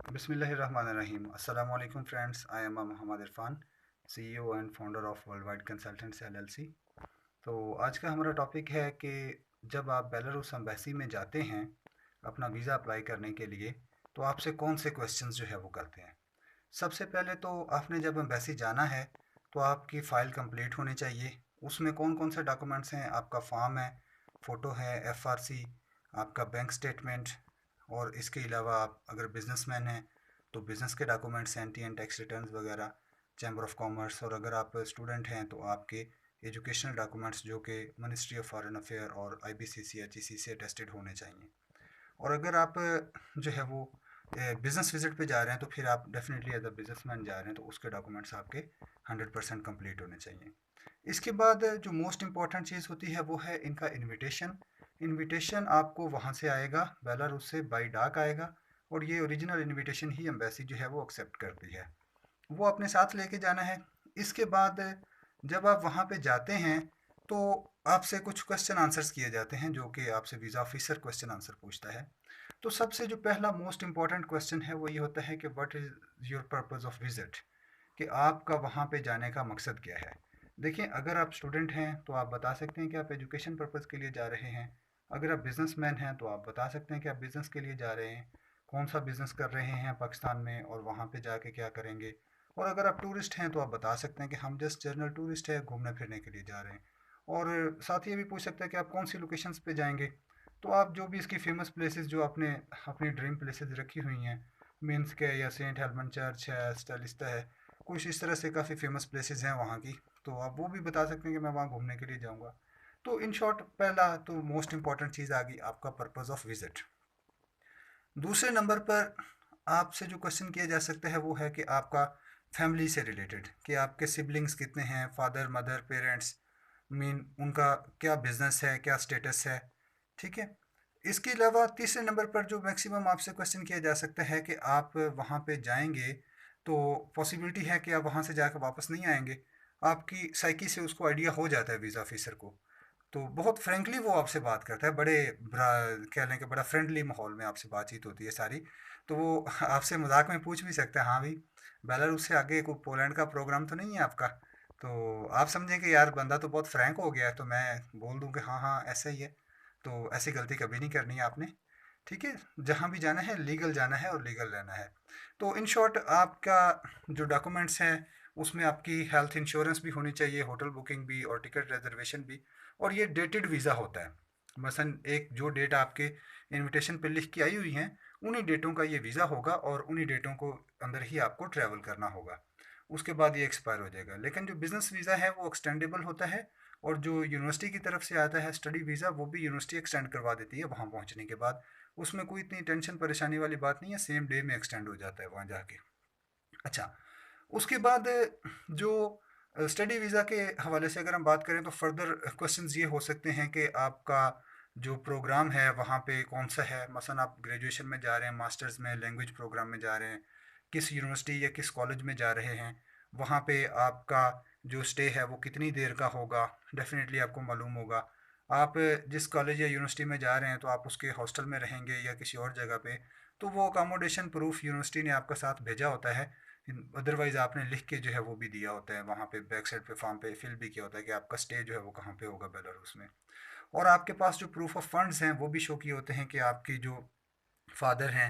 Bismillahirrahmanirrahim. Assalamu alaikum friends. I am Muhammad Irfan, CEO and founder of world wide consultants LLC. तो आज का हमारा topic है कि जब आप बेलारूस एम्बेसी में जाते हैं अपना वीज़ा अप्लाई करने के लिए, तो आपसे कौन से क्वेश्चंस जो है वो करते हैं. सबसे पहले तो आपने जब एम्बेसी जाना है तो आपकी फ़ाइल कंप्लीट होनी चाहिए. उसमें कौन कौन से डॉक्यूमेंट्स हैं, आपका फॉर्म है, फ़ोटो है, FRC, आपका बैंक स्टेटमेंट, और इसके अलावा आप अगर बिजनेसमैन हैं तो बिज़नेस के documents, anti and tax returns वगैरह, चैम्बर ऑफ कॉमर्स, और अगर आप स्टूडेंट हैं तो आपके एजुकेशनल डॉक्यूमेंट्स जो कि मिनिस्ट्री ऑफ फॉरेन अफेयर और IBCC HEC से अटेस्टेड होने चाहिए. और अगर आप जो है वो बिज़नेस विजिट पे जा रहे हैं तो फिर आप डेफिनेटली एज अ बिजनेसमैन जा रहे हैं तो उसके डॉक्यूमेंट्स आपके 100% कंप्लीट होने चाहिए. इसके बाद जो मोस्ट इम्पॉर्टेंट चीज़ होती है वो है इनका इनविटेशन. इनविटेशन आपको वहाँ से आएगा, बेलारूस से बाई डाक आएगा, और ये ओरिजिनल इनविटेशन ही एम्बेसी जो है वो एक्सेप्ट करती है. वो अपने साथ लेके जाना है. इसके बाद जब आप वहाँ पे जाते हैं तो आपसे कुछ क्वेश्चन आंसर्स किए जाते हैं जो कि आपसे वीज़ा ऑफिसर क्वेश्चन आंसर पूछता है. तो सबसे जो पहला मोस्ट इम्पॉर्टेंट क्वेश्चन है वो ये होता है कि what is your purpose of visit, कि आपका वहाँ पे जाने का मकसद क्या है. देखिए, अगर आप स्टूडेंट हैं तो आप बता सकते हैं कि आप एजुकेशन पर्पज़ के लिए जा रहे हैं. अगर आप बिजनेसमैन हैं तो आप बता सकते हैं कि आप बिज़नेस के लिए जा रहे हैं, कौन सा बिज़नेस कर रहे हैं पाकिस्तान में और वहाँ पे जाके क्या करेंगे. और अगर आप टूरिस्ट हैं तो आप बता सकते हैं कि हम जस्ट जनरल टूरिस्ट है, घूमने फिरने के लिए जा रहे हैं. और साथ ही ये भी पूछ सकते हैं कि आप कौन सी लोकेशंस पे जाएंगे. तो आप जो भी इसकी फेमस प्लेसेस जो आपने अपनी ड्रीम प्लेसेस रखी हुई हैं, मीन्स के या सेंट हेलमन चर्च है, स्टालिस्ता है, कुछ इस तरह से काफ़ी फेमस प्लेसेस हैं वहाँ की, तो आप वो भी बता सकते हैं कि मैं वहाँ घूमने के लिए जाऊँगा. तो इन शॉर्ट, पहला तो मोस्ट इंपॉर्टेंट चीज़ आ गई आपका पर्पज़ ऑफ विजिट. दूसरे नंबर पर आपसे जो क्वेश्चन किया जा सकता है वो है कि आपका फैमिली से रिलेटेड, कि आपके सिबलिंग्स कितने हैं, फादर मदर पेरेंट्स, मीन उनका क्या बिजनेस है, क्या स्टेटस है. ठीक है. इसके अलावा तीसरे नंबर पर जो मैक्सिमम आपसे क्वेश्चन किया जा सकता है कि आप वहाँ पे जाएंगे तो पॉसिबिलिटी है कि आप वहाँ से जाकर वापस नहीं आएंगे. आपकी साइकी से उसको आइडिया हो जाता है वीज़ा ऑफिसर को. तो बहुत फ्रेंकली वो आपसे बात करता है, बड़े कह लें कि बड़ा फ्रेंडली माहौल में आपसे बातचीत होती है सारी. तो वो आपसे मजाक में पूछ भी सकते हैं, हाँ भाई, बेलारूस से आगे कोई पोलैंड का प्रोग्राम तो नहीं है आपका. तो आप समझें कि यार बंदा तो बहुत फ्रैंक हो गया है, तो मैं बोल दूं कि हाँ हाँ ऐसा ही है. तो ऐसी गलती कभी नहीं करनी है आपने. ठीक है. जहाँ भी जाना है लीगल जाना है और लीगल रहना है. तो इन शॉर्ट आपका जो डॉक्यूमेंट्स हैं उसमें आपकी हेल्थ इंश्योरेंस भी होनी चाहिए, होटल बुकिंग भी और टिकट रिजर्वेशन भी. और ये डेटेड वीज़ा होता है. मसलन एक जो डेट आपके इनविटेशन पे लिख के आई हुई हैं, उन्हीं डेटों का ये वीज़ा होगा और उन्हीं डेटों को अंदर ही आपको ट्रैवल करना होगा. उसके बाद ये एक्सपायर हो जाएगा. लेकिन जो बिज़नेस वीज़ा है वो एक्सटेंडेबल होता है. और जो यूनिवर्सिटी की तरफ से आता है स्टडी वीज़ा, वो भी यूनिवर्सिटी एक्सटेंड करवा देती है वहाँ पहुँचने के बाद. उसमें कोई इतनी टेंशन परेशानी वाली बात नहीं है, सेम डे में एक्सटेंड हो जाता है वहाँ जाके. अच्छा. उसके बाद जो स्टडी वीज़ा के हवाले से अगर हम बात करें तो फर्दर क्वेश्चंस ये हो सकते हैं कि आपका जो प्रोग्राम है वहाँ पे कौन सा है. मसलन आप ग्रेजुएशन में जा रहे हैं, मास्टर्स में, लैंग्वेज प्रोग्राम में जा रहे हैं, किस यूनिवर्सिटी या किस कॉलेज में जा रहे हैं, वहाँ पे आपका जो स्टे है वो कितनी देर का होगा, डेफिनेटली आपको मालूम होगा. आप जिस कॉलेज या यूनिवर्सिटी में जा रहे हैं तो आप उसके हॉस्टल में रहेंगे या किसी और जगह पे, तो वो अकोमोडेशन प्रूफ यूनिवर्सिटी ने आपका साथ भेजा होता है. अदरवाइज़ आपने लिख के जो है वो भी दिया होता है वहाँ पे, बैक साइड पे फॉर्म पे फिल भी किया होता है कि आपका स्टे जो है वो कहाँ पे होगा बेलारूस में. और आपके पास जो प्रूफ ऑफ फंड्स हैं वो भी शो किए होते हैं कि आपकी जो फादर हैं